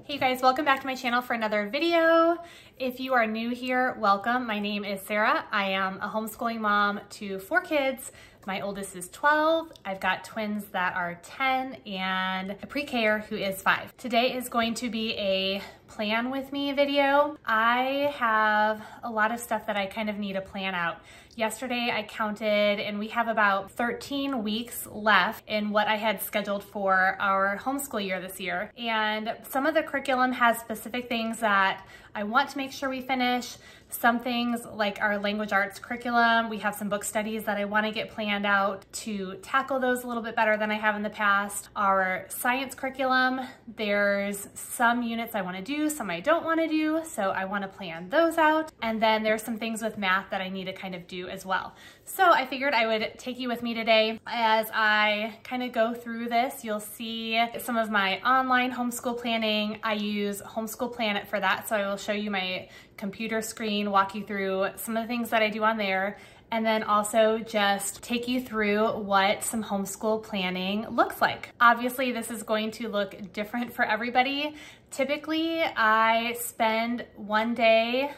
Hey guys, welcome back to my channel for another video. If you are new here, welcome. My name is Sarah. I am a homeschooling mom to 4 kids. My oldest is 12. I've got twins that are 10 and a pre-K-er who is 5. Today is going to be a plan with me video. I have a lot of stuff that I kind of need to plan out. Yesterday I counted and we have about 13 weeks left in what I had scheduled for our homeschool year this year. And some of the curriculum has specific things that I want to make sure we finish. Some things like our language arts curriculum, we have some book studies that I want to get planned out to tackle those a little bit better than I have in the past. Our science curriculum, there's some units I want to do, some I don't want to do, so I want to plan those out. And then there's some things with math that I need to kind of do as well. So I figured I would take you with me today as I kind of go through this. You'll see some of my online homeschool planning. I use Homeschool Planet for that, so I will show you my computer screen, walk you through some of the things that I do on there, and then also just take you through what some homeschool planning looks like. Obviously, this is going to look different for everybody. Typically, I spend one day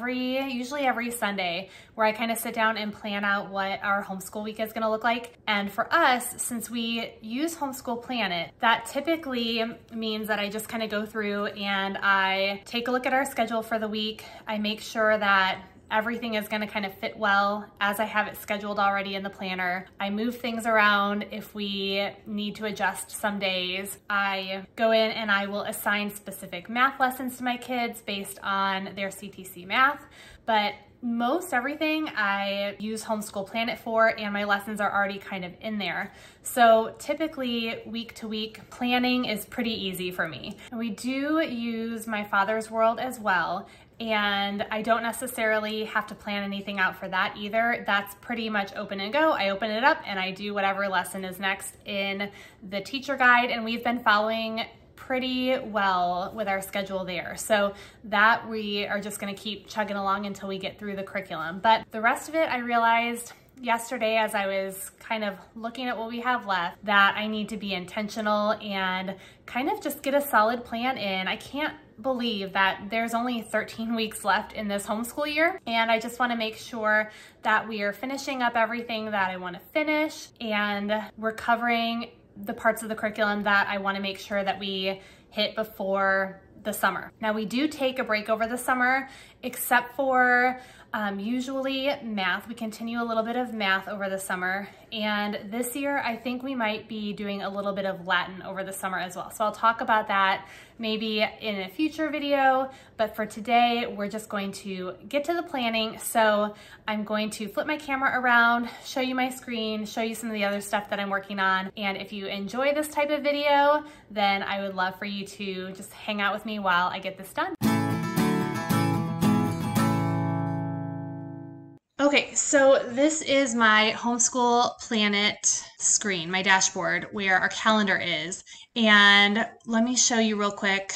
usually every Sunday, where I kind of sit down and plan out what our homeschool week is gonna look like. And for us, since we use Homeschool Planet, that typically means that I just kind of go through and I take a look at our schedule for the week. I make sure that everything is going to kind of fit well as I have it scheduled already in the planner. I move things around if we need to adjust some days. I go in and I will assign specific math lessons to my kids based on their CTCMath, but most everything I use Homeschool Planet for, and my lessons are already kind of in there. So typically week to week planning is pretty easy for me. And we do use My Father's World as well. And I don't necessarily have to plan anything out for that either. That's pretty much open and go. I open it up and I do whatever lesson is next in the teacher guide, and we've been following pretty well with our schedule there. So that we are just gonna keep chugging along until we get through the curriculum. But the rest of it, I realized yesterday as I was kind of looking at what we have left, that I need to be intentional and kind of just get a solid plan in. I can't believe that there's only 13 weeks left in this homeschool year, and I just want to make sure that we are finishing up everything that I want to finish, and we're covering the parts of the curriculum that I want to make sure that we hit before the summer. Now, we do take a break over the summer, except for usually math. We continue a little bit of math over the summer, and this year I think we might be doing a little bit of Latin over the summer as well. So I'll talk about that maybe in a future video, but for today we're just going to get to the planning. So I'm going to flip my camera around, show you my screen, show you some of the other stuff that I'm working on, and if you enjoy this type of video, then I would love for you to just hang out with me while I get this done. Okay, so this is my Homeschool Planet screen, my dashboard, where our calendar is. And let me show you real quick,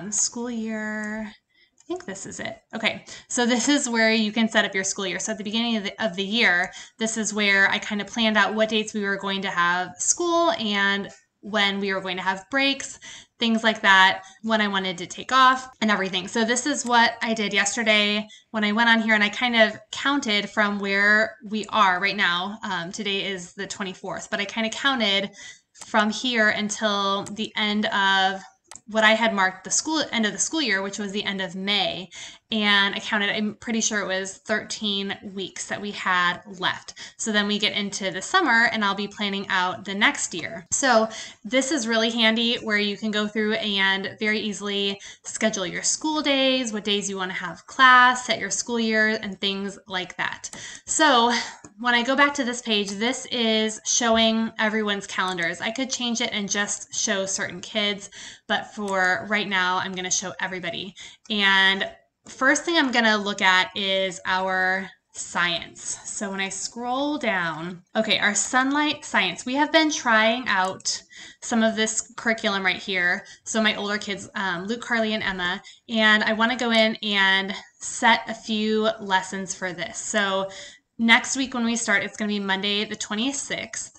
school year, I think this is it. Okay, so this is where you can set up your school year. So at the beginning of the year, this is where I kind of planned out what dates we were going to have school and when we were going to have breaks, things like that, when I wanted to take off and everything. So this is what I did yesterday when I went on here and I kind of counted from where we are right now. Today is the 24th, but I kind of counted from here until the end of what I had marked the end of the school year, which was the end of May. And I counted, I'm pretty sure it was 13 weeks that we had left. So then we get into the summer and I'll be planning out the next year. So this is really handy where you can go through and very easily schedule your school days, what days you want to have class, set your school year, and things like that. So when I go back to this page, this is showing everyone's calendars. I could change it and just show certain kids, but for right now, I'm going to show everybody. And first thing I'm going to look at is our science. So when I scroll down, okay, our sunlight science, we have been trying out some of this curriculum right here. So my older kids, Luke, Carly, and Emma, and I want to go in and set a few lessons for this. So next week when we start, it's going to be Monday the 26th.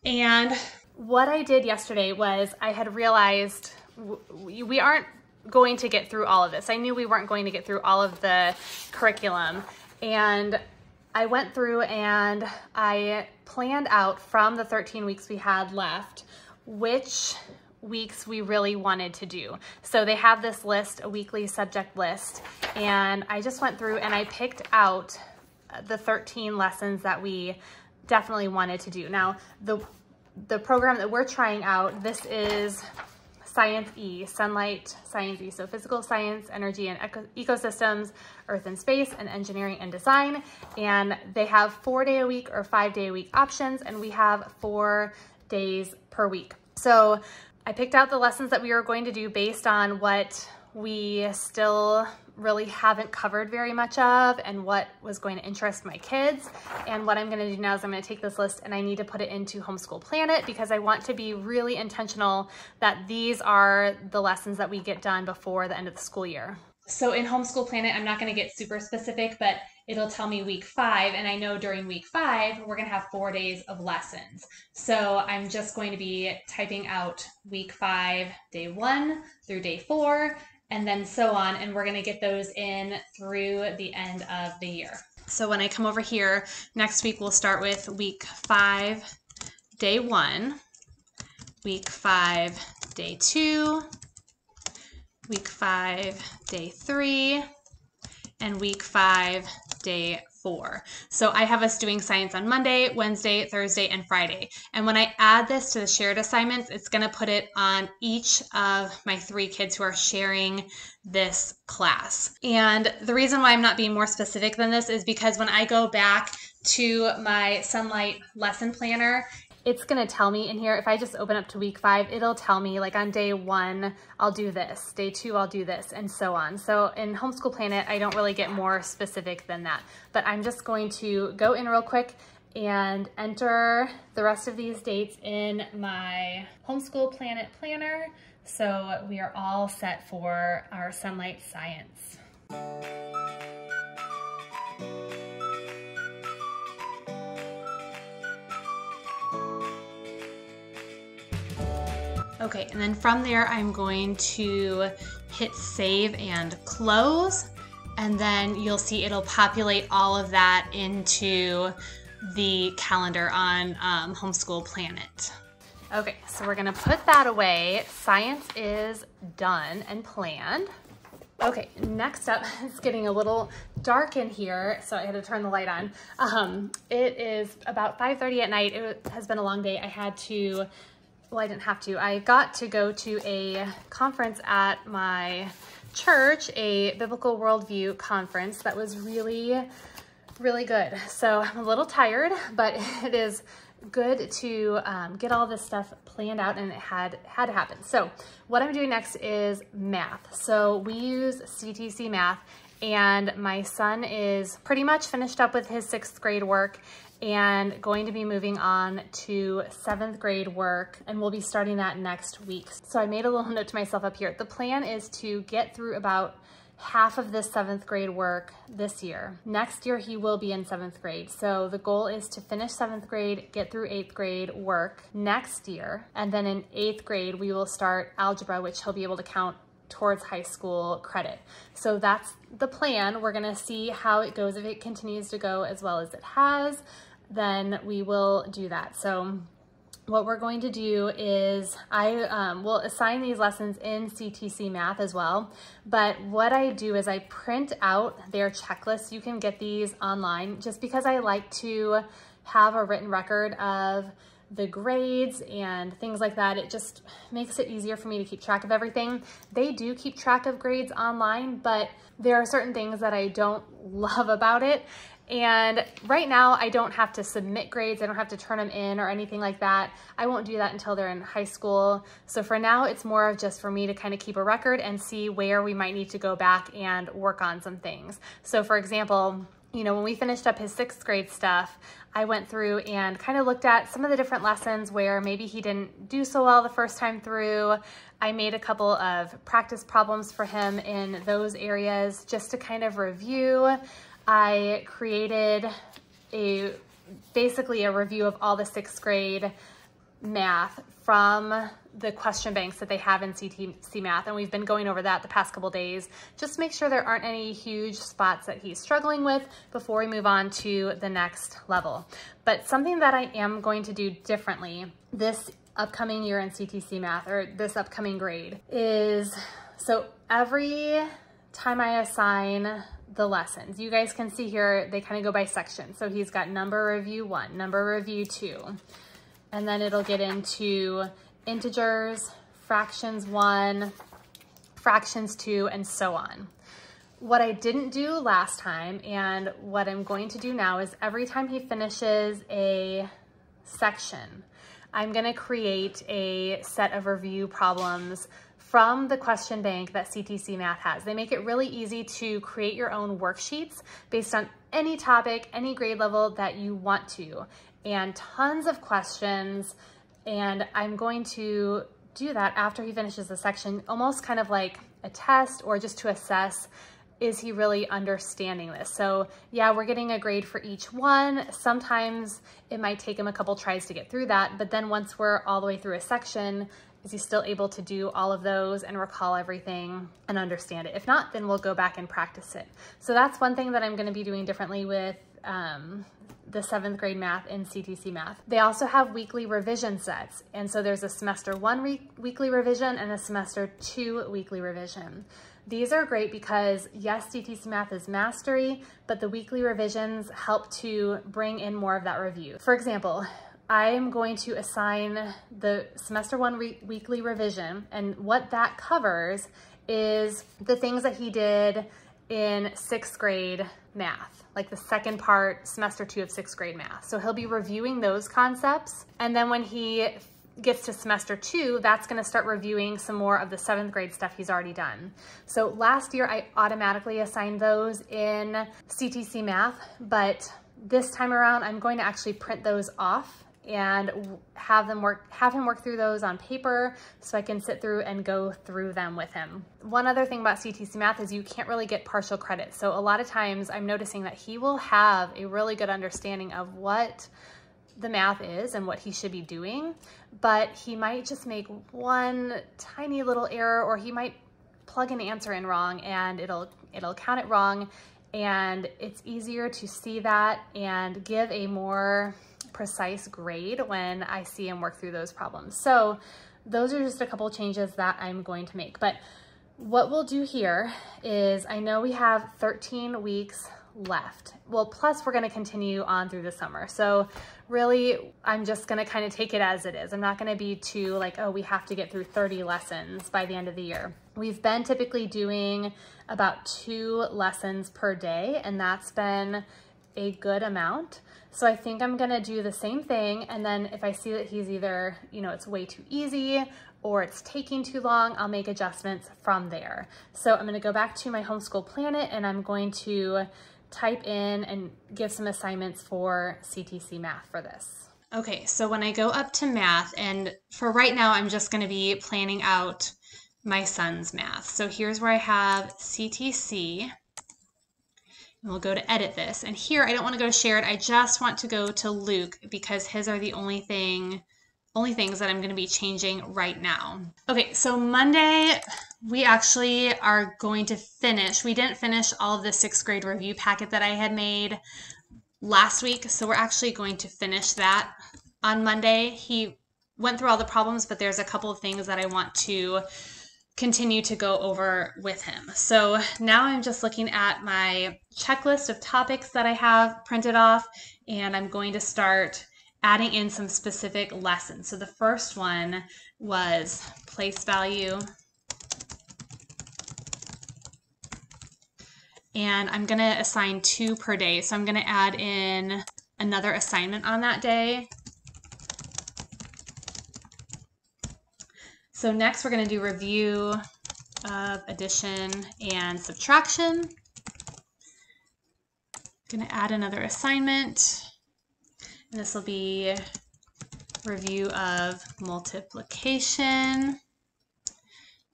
And what I did yesterday was I had realized we aren't going to get through all of this. I knew we weren't going to get through all of the curriculum. And I went through and I planned out from the 13 weeks we had left, which weeks we really wanted to do. So they have this list, a weekly subject list, and I just went through and I picked out the 13 lessons that we definitely wanted to do. Now, the program that we're trying out, this is Science E, Sunlight Science E, so physical science, energy and ecosystems, earth and space, and engineering and design. And they have 4-day-a-week or 5-day-a-week options, and we have 4 days per week. So I picked out the lessons that we were going to do based on what we still really haven't covered very much of and what was going to interest my kids. And what I'm going to do now is I'm going to take this list and I need to put it into Homeschool Planet because I want to be really intentional that these are the lessons that we get done before the end of the school year. So in Homeschool Planet, I'm not going to get super specific, but it'll tell me week 5. And I know during week 5, we're going to have 4 days of lessons. So I'm just going to be typing out week 5, day 1 through day 4, and then so on. And we're going to get those in through the end of the year. So when I come over here, next week, we'll start with week 5, day 1, week 5, day 2, week 5, day 3, and week 5, day 4. So I have us doing science on Monday, Wednesday, Thursday, and Friday. And when I add this to the shared assignments, it's going to put it on each of my 3 kids who are sharing this class. And the reason why I'm not being more specific than this is because when I go back to my Sunlight lesson planner, it's going to tell me in here, if I just open up to week 5, it'll tell me like on day 1, I'll do this, day 2, I'll do this, and so on. So in Homeschool Planet, I don't really get more specific than that, but I'm just going to go in real quick and enter the rest of these dates in my Homeschool Planet planner. So we are all set for our Sunlight Science. Okay, and then from there, I'm going to hit save and close, and then you'll see it'll populate all of that into the calendar on Homeschool Planet. Okay, so we're gonna put that away. Science is done and planned. Okay, next up, it's getting a little dark in here, so I had to turn the light on. It is about 5:30 at night. It has been a long day. I didn't have to. I got to go to a conference at my church, a biblical worldview conference that was really, really good. So I'm a little tired, but it is good to get all this stuff planned out, and it had to happen. So what I'm doing next is math. So we use CTCMath, and my son is pretty much finished up with his 6th grade work and going to be moving on to 7th grade work, and we'll be starting that next week. So I made a little note to myself up here. The plan is to get through about half of this 7th grade work this year. Next year, he will be in 7th grade. So the goal is to finish 7th grade, get through 8th grade work next year, and then in 8th grade, we will start algebra, which he'll be able to count towards high school credit. So that's the plan. We're gonna see how it goes. If it continues to go as well as it has, then we will do that. So what we're going to do is I will assign these lessons in CTCMath as well. But what I do is I print out their checklists. You can get these online just because I like to have a written record of the grades and things like that. It just makes it easier for me to keep track of everything. They do keep track of grades online, but there are certain things that I don't love about it. And right now I don't have to submit grades. I don't have to turn them in or anything like that. I won't do that until they're in high school. So for now, it's more of just for me to kind of keep a record and see where we might need to go back and work on some things. So for example, you know, when we finished up his 6th grade stuff, I went through and kind of looked at some of the different lessons where maybe he didn't do so well the first time through. I made a couple of practice problems for him in those areas just to kind of review. I created basically a review of all the 6th grade math from the question banks that they have in CTCMath, and we've been going over that the past couple days. Just make sure there aren't any huge spots that he's struggling with before we move on to the next level. But something that I am going to do differently this upcoming year in CTCMath, or this upcoming grade, is, so every time I assign the lessons, you guys can see here, they kind of go by section. So he's got number review 1, number review 2, and then it'll get into integers, fractions 1, fractions 2, and so on. What I didn't do last time, and what I'm going to do now, is every time he finishes a section, I'm gonna create a set of review problems from the question bank that CTCMath has. They make it really easy to create your own worksheets based on any topic, any grade level that you want to, and tons of questions. And I'm going to do that after he finishes the section, almost kind of like a test, or just to assess, is he really understanding this? So yeah, we're getting a grade for each one. Sometimes it might take him a couple tries to get through that, but then once we're all the way through a section, is he still able to do all of those and recall everything and understand it? If not, then we'll go back and practice it. So that's one thing that I'm gonna be doing differently with the 7th grade math in CTCMath. They also have weekly revision sets. And so there's a semester 1 weekly revision and a semester 2 weekly revision. These are great because yes, CTCMath is mastery, but the weekly revisions help to bring in more of that review. For example, I'm going to assign the semester 1 weekly revision, and what that covers is the things that he did in 6th grade math, like the second part, semester 2 of 6th grade math. So he'll be reviewing those concepts. And then when he gets to semester 2, that's gonna start reviewing some more of the 7th grade stuff he's already done. So last year I automatically assigned those in CTCMath, but this time around I'm going to actually print those off and have him work through those on paper so I can sit through and go through them with him. One other thing about CTCMath is you can't really get partial credit. So a lot of times I'm noticing that he will have a really good understanding of what the math is and what he should be doing, but he might just make one tiny little error, or he might plug an answer in wrong and it'll count it wrong. And it's easier to see that and give a more precise grade when I see him work through those problems. So those are just a couple changes that I'm going to make. But what we'll do here is, I know we have 13 weeks left. Well, plus we're going to continue on through the summer. So really, I'm just going to kind of take it as it is. I'm not going to be too like, oh, we have to get through 30 lessons by the end of the year. We've been typically doing about 2 lessons per day, and that's been a good amount. So I think I'm gonna do the same thing, and then if I see that he's either, it's way too easy or it's taking too long, I'll make adjustments from there. So I'm gonna go back to my Homeschool Planet, and I'm going to type in and give some assignments for CTCMath for this. Okay, so when I go up to math, and for right now, I'm just gonna be planning out my son's math. So here's where I have CTC. And we'll go to edit this. And here, I don't want to go to shared. I just want to go to Luke because his are the only things that I'm going to be changing right now. Okay, so Monday, we actually are going to finish. We didn't finish all of the 6th grade review packet that I had made last week. So we're actually going to finish that on Monday. He went through all the problems, but there's a couple of things that I want to continue to go over with him. So now I'm just looking at my checklist of topics that I have printed off, and I'm going to start adding in some specific lessons. So the first one was place value. And I'm going to assign 2 per day. So I'm going to add in another assignment on that day. So next we're going to do review of addition and subtraction. I'm going to add another assignment, and this will be review of multiplication.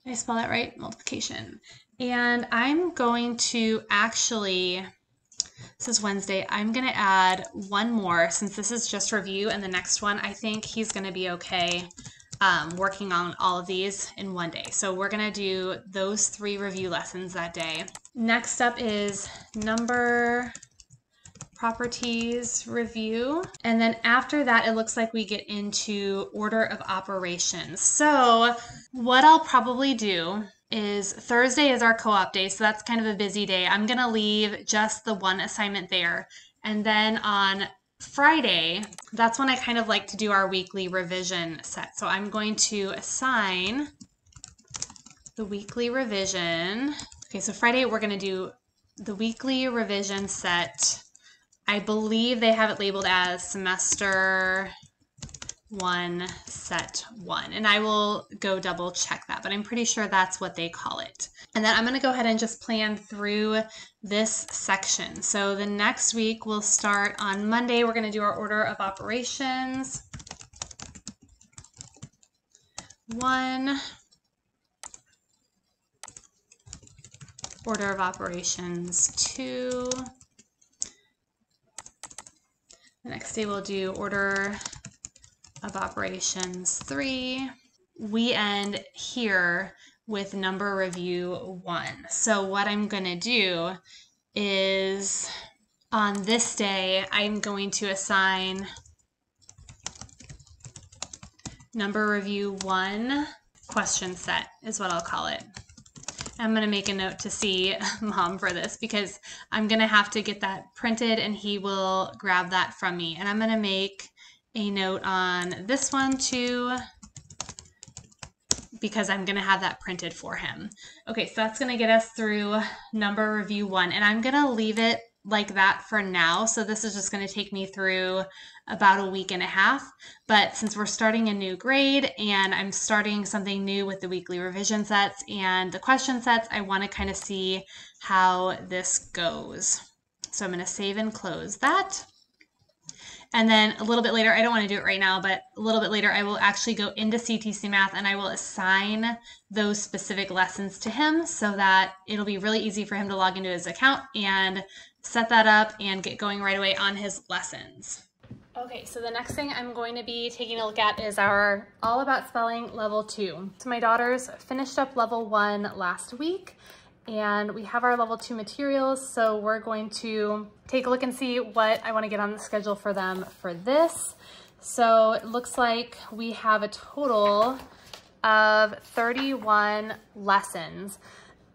Did I spell that right? Multiplication. And I'm going to actually, this is Wednesday, I'm going to add one more since this is just review, and the next one I think he's going to be okay working on all of these in one day. So we're gonna do those 3 review lessons that day. Next up is number properties review. And then after that, it looks like we get into order of operations. So what I'll probably do is Thursday is our co-op day. So that's kind of a busy day. I'm gonna leave just the 1 assignment there. And then on Friday, that's when I kind of like to do our weekly revision set. So I'm going to assign the weekly revision. Okay, so Friday we're going to do the weekly revision set. I believe they have it labeled as semester 1, set 1. And I will go double check that, but I'm pretty sure that's what they call it. And then I'm going to go ahead and just plan through this section. So the next week we'll start on Monday. We're going to do our order of operations 1, order of operations 2. The next day we'll do order of operations 3. We end here with number review 1. So what I'm going to do is on this day, I'm going to assign number review 1 question set is what I'll call it. I'm going to make a note to see Mom for this because I'm going to have to get that printed and he will grab that from me. And I'm going to make a note on this one too, because I'm going to have that printed for him. Okay, so that's going to get us through number review 1, and I'm going to leave it like that for now. So this is just going to take me through about a week and a half. But since we're starting a new grade and I'm starting something new with the weekly revision sets and the question sets, I want to kind of see how this goes. So I'm going to save and close that. And then a little bit later, I don't want to do it right now, but a little bit later, I will actually go into CTCMath and I will assign those specific lessons to him so that it'll be really easy for him to log into his account and set that up and get going right away on his lessons. Okay, so the next thing I'm going to be taking a look at is our All About Spelling Level 2. So my daughters finished up Level 1 last week, and we have our Level 2 materials, so we're going to take a look and see what I want to get on the schedule for them for this. So it looks like we have a total of 31 lessons.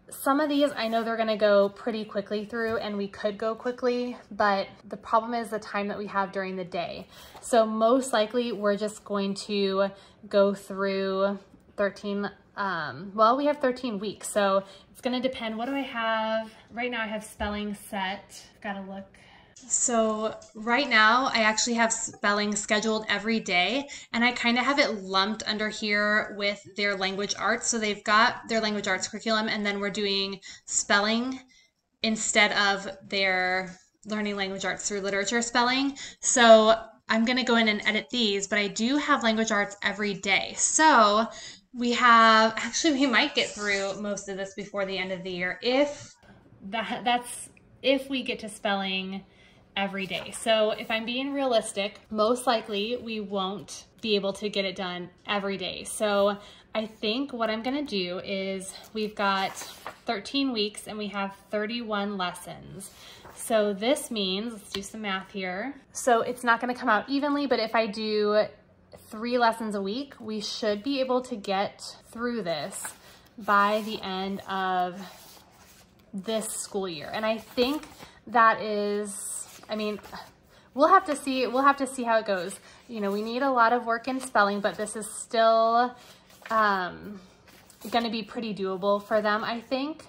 Some of these I know they're going to go pretty quickly through, and we could go quickly, but the problem is the time that we have during the day. So most likely we're just going to go through 13 well, we have 13 weeks, so it's going to depend. What do I have? Right now I have spelling set. Gotta look. So right now I actually have spelling scheduled every day, and I kind of have it lumped under here with their language arts. So they've got their language arts curriculum, and then we're doing spelling instead of their learning language arts through literature spelling. So I'm going to go in and edit these, but I do have language arts every day. So we have, actually we might get through most of this before the end of the year if that's if we get to spelling every day. So if I'm being realistic, most likely we won't be able to get it done every day. So I think what I'm gonna do is we've got 13 weeks and we have 31 lessons. So this means, let's do some math here. So it's not gonna come out evenly, but if I do 3 lessons a week, we should be able to get through this by the end of this school year. And I think that is, I mean, we'll have to see how it goes. You know, we need a lot of work in spelling, but this is still going to be pretty doable for them, I think.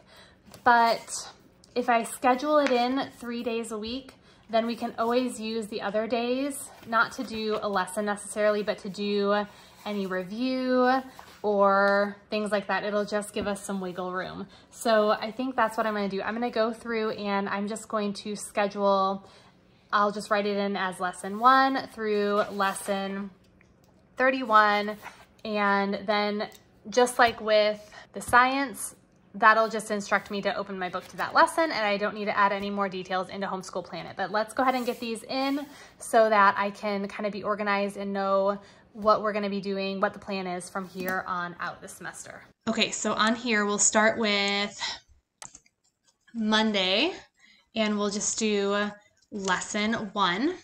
But if I schedule it in 3 days a week, then we can always use the other days, not to do a lesson necessarily, but to do any review or things like that. It'll just give us some wiggle room. So I think that's what I'm gonna do. I'm gonna go through and I'm just going to schedule, I'll just write it in as lesson 1 through lesson 31. And then just like with the science, that'll just instruct me to open my book to that lesson, and I don't need to add any more details into Homeschool Planet. But let's go ahead and get these in so that I can kind of be organized and know what we're gonna be doing, what the plan is from here on out this semester. Okay, so on here, we'll start with Monday, and we'll just do lesson 1.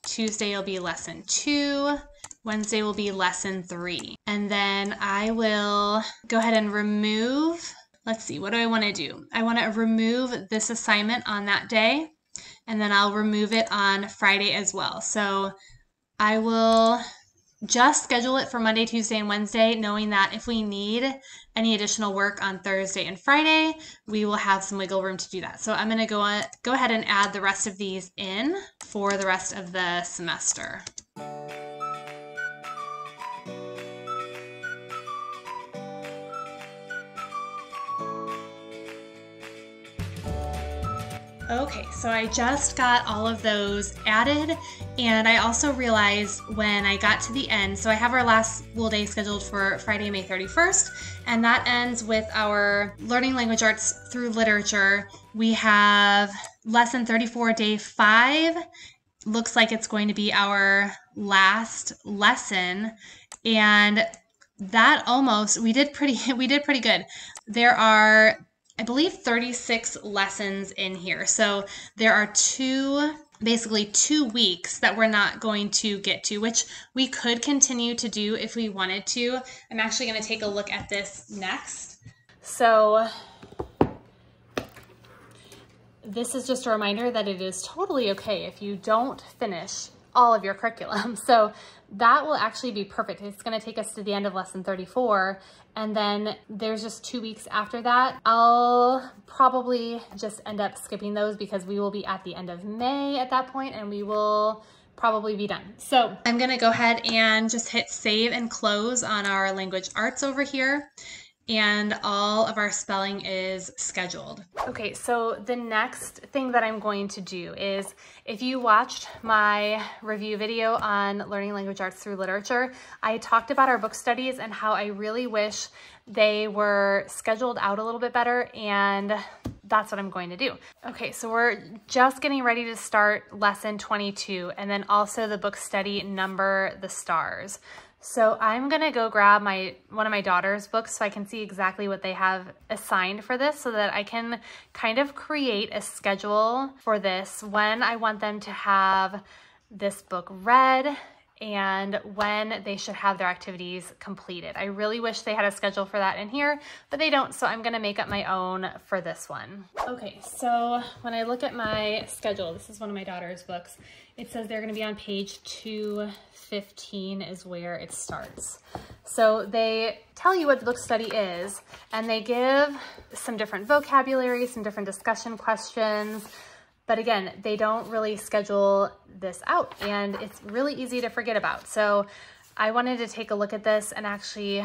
Tuesday will be lesson 2. Wednesday will be lesson 3. And then I will go ahead and remove, let's see, what do I want to do? I want to remove this assignment on that day, and then I'll remove it on Friday as well. So I will just schedule it for Monday, Tuesday, and Wednesday, knowing that if we need any additional work on Thursday and Friday, we will have some wiggle room to do that. So I'm going to go ahead and add the rest of these in for the rest of the semester. Okay, so I just got all of those added, and I also realized when I got to the end, so I have our last full day scheduled for Friday, May 31st, and that ends with our Learning Language Arts through Literature. We have lesson 34, day 5. Looks like it's going to be our last lesson, and that almost, we did pretty good. There are, I believe, 36 lessons in here. So there are basically 2 weeks that we're not going to get to, which we could continue to do if we wanted to. I'm actually going to take a look at this next. So this is just a reminder that it is totally okay if you don't finish all of your curriculum. So that will actually be perfect. It's going to take us to the end of lesson 34. And then there's just 2 weeks after that. I'll probably just end up skipping those because we will be at the end of May at that point, and we will probably be done. So I'm gonna go ahead and just hit save and close on our language arts over here. And all of our spelling is scheduled. Okay, so the next thing that I'm going to do is, if you watched my review video on Learning Language Arts through Literature, I talked about our book studies and how I really wish they were scheduled out a little bit better, and that's what I'm going to do. Okay, so we're just getting ready to start lesson 22, and then also the book study Number the Stars. So I'm gonna go grab one of my daughter's books so I can see exactly what they have assigned for this, so that I can kind of create a schedule for this when I want them to have this book read and when they should have their activities completed. I really wish they had a schedule for that in here, but they don't, so I'm gonna make up my own for this one. Okay, so when I look at my schedule, this is one of my daughter's books, it says they're gonna be on page 215 is where it starts. So they tell you what the book study is, and they give some different vocabulary, some different discussion questions, but again, they don't really schedule this out, and it's really easy to forget about. So I wanted to take a look at this and actually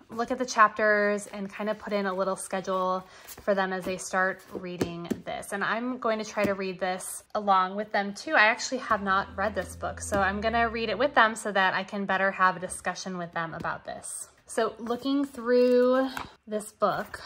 look at the chapters and kind of put in a little schedule for them as they start reading this. And I'm going to try to read this along with them too. I actually have not read this book, so I'm gonna read it with them so that I can better have a discussion with them about this. So looking through this book,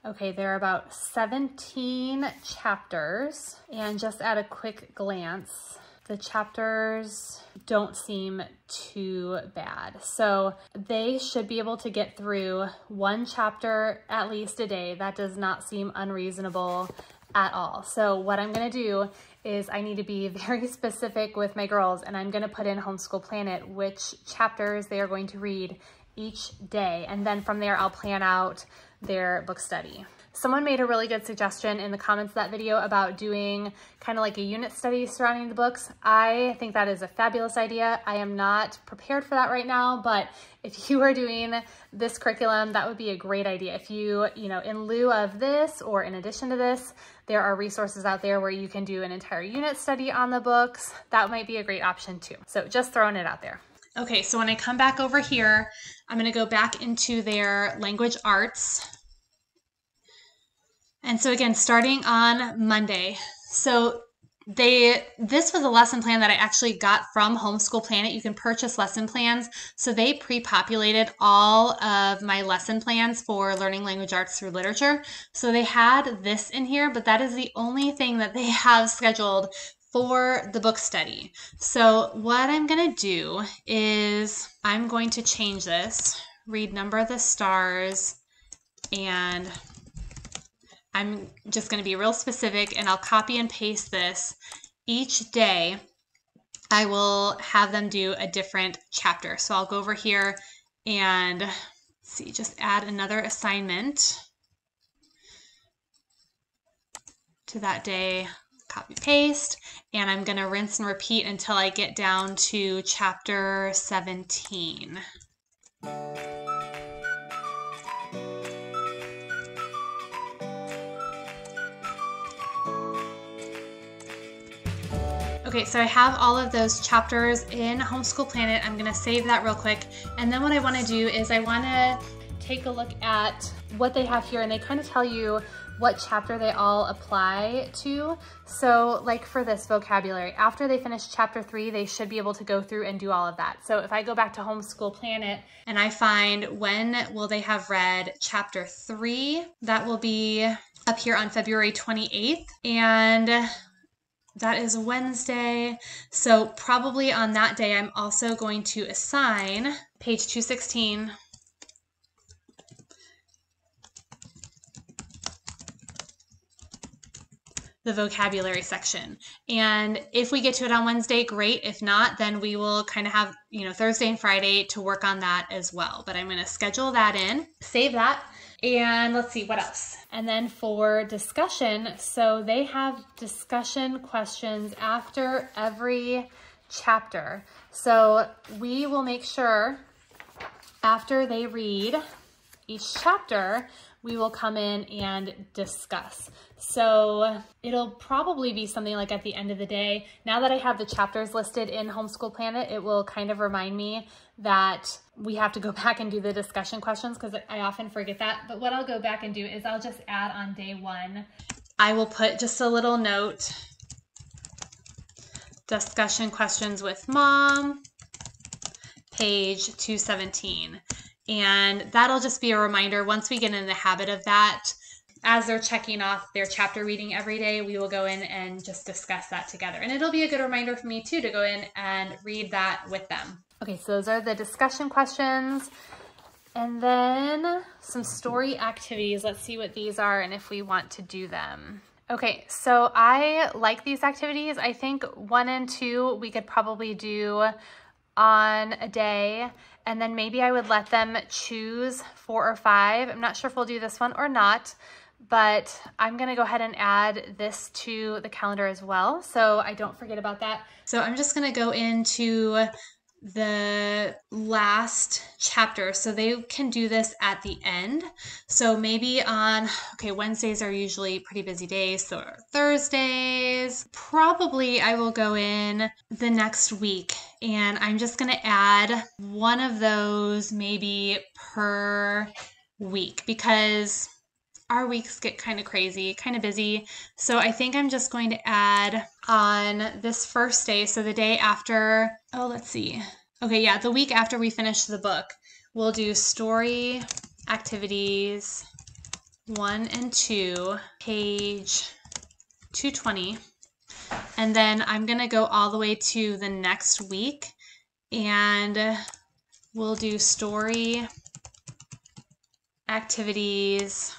okay, there are about 17 chapters, and just at a quick glance, the chapters don't seem too bad. So they should be able to get through 1 chapter at least a day. That does not seem unreasonable at all. So what I'm gonna do is I need to be very specific with my girls, and I'm gonna put in Homeschool Planet which chapters they are going to read each day. And then from there, I'll plan out their book study. Someone made a really good suggestion in the comments of that video about doing kind of like a unit study surrounding the books. I think that is a fabulous idea. I am not prepared for that right now, but if you are doing this curriculum, that would be a great idea. If you in lieu of this or in addition to this, there are resources out there where you can do an entire unit study on the books. That might be a great option too. So just throwing it out there. Okay, so when I come back over here, I'm gonna go back into their language arts. And so again, starting on Monday, so this was a lesson plan that I actually got from Homeschool Planet. You can purchase lesson plans. So they pre-populated all of my lesson plans for Learning Language Arts through Literature. So they had this in here, but that is the only thing that they have scheduled for the book study. So what I'm going to do is I'm going to change this, read Number of the Stars, and I'm just going to be real specific, and I'll copy and paste this. Each day I will have them do a different chapter. So I'll go over here and see, just add another assignment to that day. Copy paste, and I'm going to rinse and repeat until I get down to chapter 17. Okay, so I have all of those chapters in Homeschool Planet. I'm going to save that real quick, and then what I want to do is I want to take a look at what they have here, and they kind of tell you what chapter they all apply to. So like for this vocabulary, after they finish chapter 3, they should be able to go through and do all of that. So if I go back to Homeschool Planet and I find when will they have read chapter 3, that will be up here on February 28th. And that is Wednesday. So probably on that day, I'm also going to assign page 216 the vocabulary section. And if we get to it on Wednesday, great. If not, then we will kind of have, Thursday and Friday to work on that as well. But I'm going to schedule that in, save that. And let's see what else. And then for discussion, so they have discussion questions after every chapter. So we will make sure after they read each chapter, we will come in and discuss. So it'll probably be something like at the end of the day. Now that I have the chapters listed in Homeschool Planet, it will kind of remind me that we have to go back and do the discussion questions because I often forget that. But what I'll go back and do is I'll just add on day 1. I will put just a little note, discussion questions with mom, page 217. And that'll just be a reminder. Once we get in the habit of that, as they're checking off their chapter reading every day, we will go in and just discuss that together. And it'll be a good reminder for me too to go in and read that with them. Okay, so those are the discussion questions. And then some story activities. Let's see what these are and if we want to do them. Okay, so I like these activities. I think 1 and 2 we could probably do on a day, and then maybe I would let them choose 4 or 5. I'm not sure if we'll do this one or not, but I'm gonna go ahead and add this to the calendar as well, so I don't forget about that. So I'm just gonna go into the last chapter, so they can do this at the end. So maybe on, okay, Wednesdays are usually pretty busy days, so Thursdays, probably I will go in the next week and I'm just gonna add one of those maybe per week because our weeks get kind of crazy, kind of busy. So I think I'm just going to add on this first day, so the day after, let's see. Okay, yeah, the week after we finish the book, we'll do story activities 1 and 2, page 220. And then I'm gonna go all the way to the next week and we'll do story activities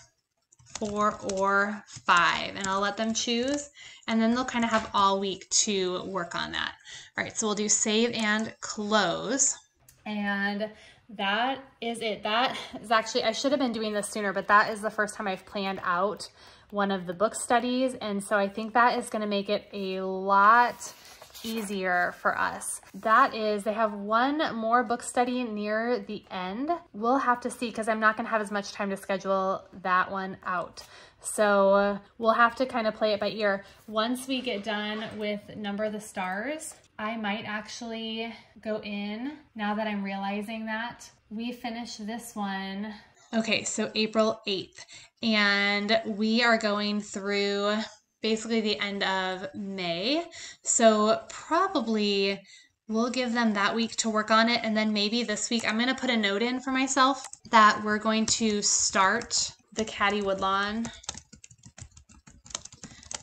4 or 5, and I'll let them choose, and then they'll kind of have all week to work on that. All right, so we'll do save and close, and that is it. That is actually, I should have been doing this sooner, but that is the first time I've planned out one of the book studies, and so I think that is going to make it a lot easier for us. That is, they have one more book study near the end. We'll have to see because I'm not going to have as much time to schedule that one out. So we'll have to kind of play it by ear. Once we get done with Number of the Stars, I might actually go in, now that I'm realizing that, we finish this one. Okay, so April 8th, and we are going through basically the end of May. So probably we'll give them that week to work on it. And then maybe this week, I'm going to put a note in for myself that we're going to start the Caddy Woodlawn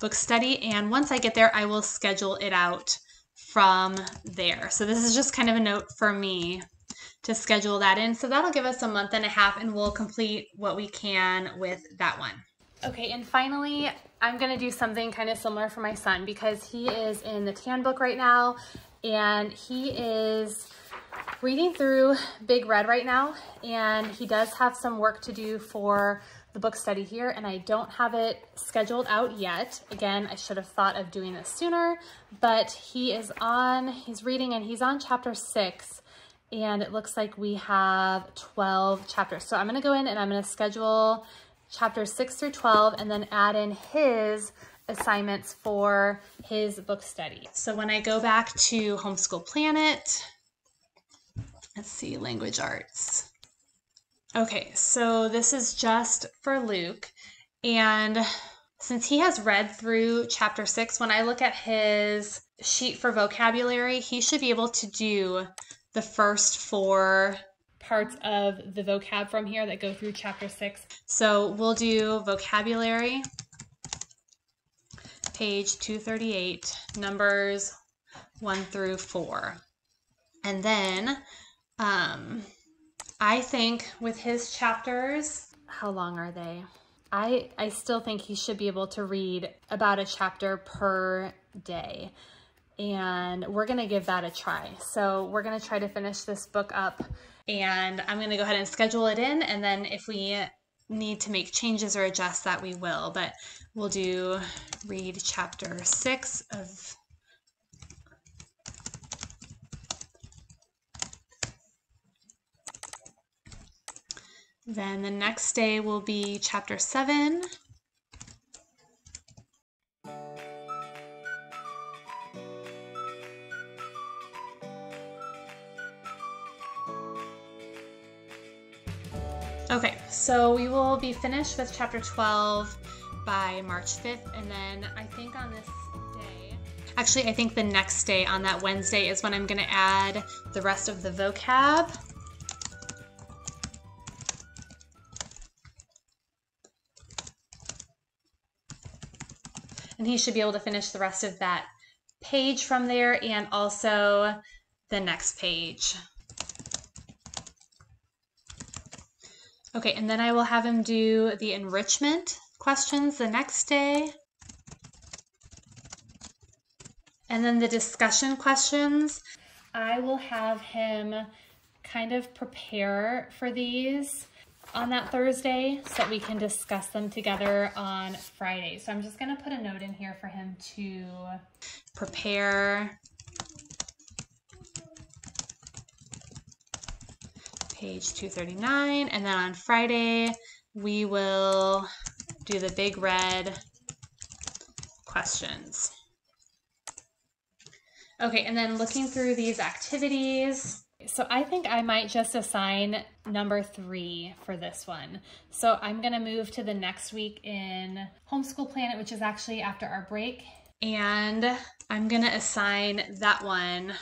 book study. And once I get there, I will schedule it out from there. So this is just kind of a note for me to schedule that in. So that'll give us a month and a half, and we'll complete what we can with that one. Okay, and finally, I'm gonna do something kind of similar for my son because he is in the tan book right now, and he is reading through Big Red right now, and he does have some work to do for the book study here, and I don't have it scheduled out yet. Again, I should have thought of doing this sooner, but he's reading, and he's on chapter 6, and it looks like we have 12 chapters. So I'm gonna go in and I'm gonna schedule chapters 6 through 12 and then add in his assignments for his book study. So when I go back to Homeschool Planet, let's see, language arts. Okay, so this is just for Luke. And since he has read through chapter 6, when I look at his sheet for vocabulary, he should be able to do the first 4 parts of the vocab from here that go through chapter 6. So we'll do vocabulary, page 238, numbers 1 through 4. And then I think with his chapters, how long are they? I still think he should be able to read about a chapter per day. And we're gonna give that a try. So we're gonna try to finish this book up, and I'm gonna go ahead and schedule it in, and then if we need to make changes or adjust that, we will. But we'll do read chapter 6 of then the next day will be chapter 7. Okay, so we will be finished with chapter 12 by March 5th, and then I think on this day, actually I think the next day on that Wednesday is when I'm going to add the rest of the vocab. And he should be able to finish the rest of that page from there and also the next page. Okay, and then I will have him do the enrichment questions the next day. And then the discussion questions, I will have him kind of prepare for these on that Thursday so that we can discuss them together on Friday. So I'm just gonna put a note in here for him to prepare page 239, and then on Friday we will do the Big Red questions. Okay, and then looking through these activities, so I think I might just assign number 3 for this one. So I'm gonna move to the next week in Homeschool Planet, which is actually after our break, and I'm gonna assign that one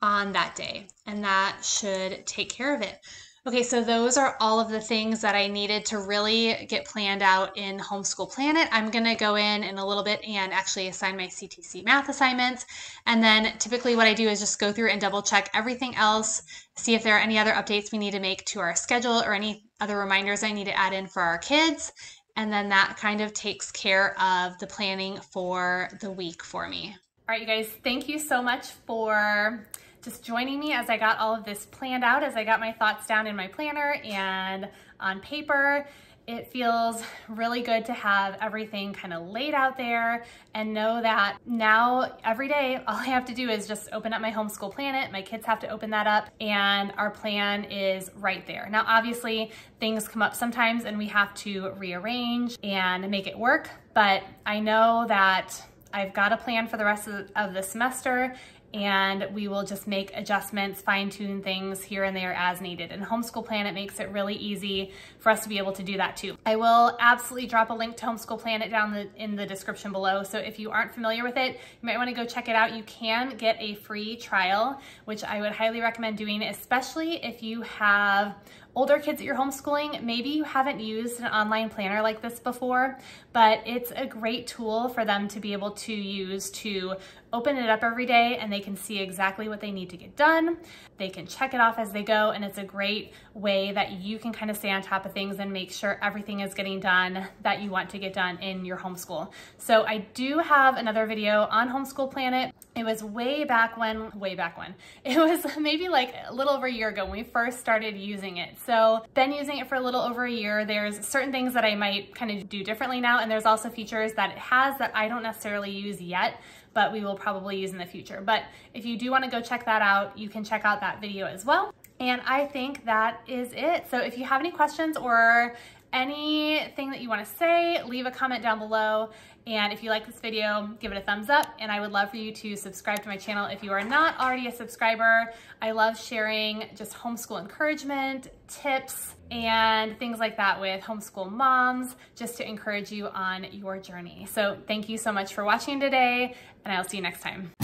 on that day, and that should take care of it. Okay, so those are all of the things that I needed to really get planned out in Homeschool Planet. I'm gonna go in a little bit and actually assign my CTCMath assignments, and then typically what I do is just go through and double check everything else, see if there are any other updates we need to make to our schedule or any other reminders I need to add in for our kids, and then that kind of takes care of the planning for the week for me. All right, you guys, thank you so much for just joining me as I got all of this planned out, as I got my thoughts down in my planner and on paper. It feels really good to have everything kind of laid out there and know that now every day, all I have to do is just open up my Homeschool Planet. My kids have to open that up and our plan is right there. Now, obviously things come up sometimes and we have to rearrange and make it work, but I know that I've got a plan for the rest of the semester, and we will just make adjustments, fine-tune things here and there as needed. And Homeschool Planet makes it really easy for us to be able to do that too. I will absolutely drop a link to Homeschool Planet down in the description below. So if you aren't familiar with it, you might want to go check it out. You can get a free trial, which I would highly recommend doing, especially if you have older kids that you're homeschooling, maybe you haven't used an online planner like this before, but it's a great tool for them to be able to use to open it up every day and they can see exactly what they need to get done. They can check it off as they go, and it's a great way that you can kind of stay on top of things and make sure everything is getting done that you want to get done in your homeschool. So I do have another video on Homeschool Planet. It was way back when. It was maybe like a little over a year ago when we first started using it. So been using it for a little over a year. There's certain things that I might kind of do differently now, and there's also features that it has that I don't necessarily use yet, but we will probably use in the future. But if you do want to go check that out, you can check out that video as well. And I think that is it. So if you have any questions or anything that you want to say, leave a comment down below. And if you like this video, give it a thumbs up. And I would love for you to subscribe to my channel if you are not already a subscriber. I love sharing just homeschool encouragement, tips, and things like that with homeschool moms, just to encourage you on your journey. So thank you so much for watching today, and I'll see you next time.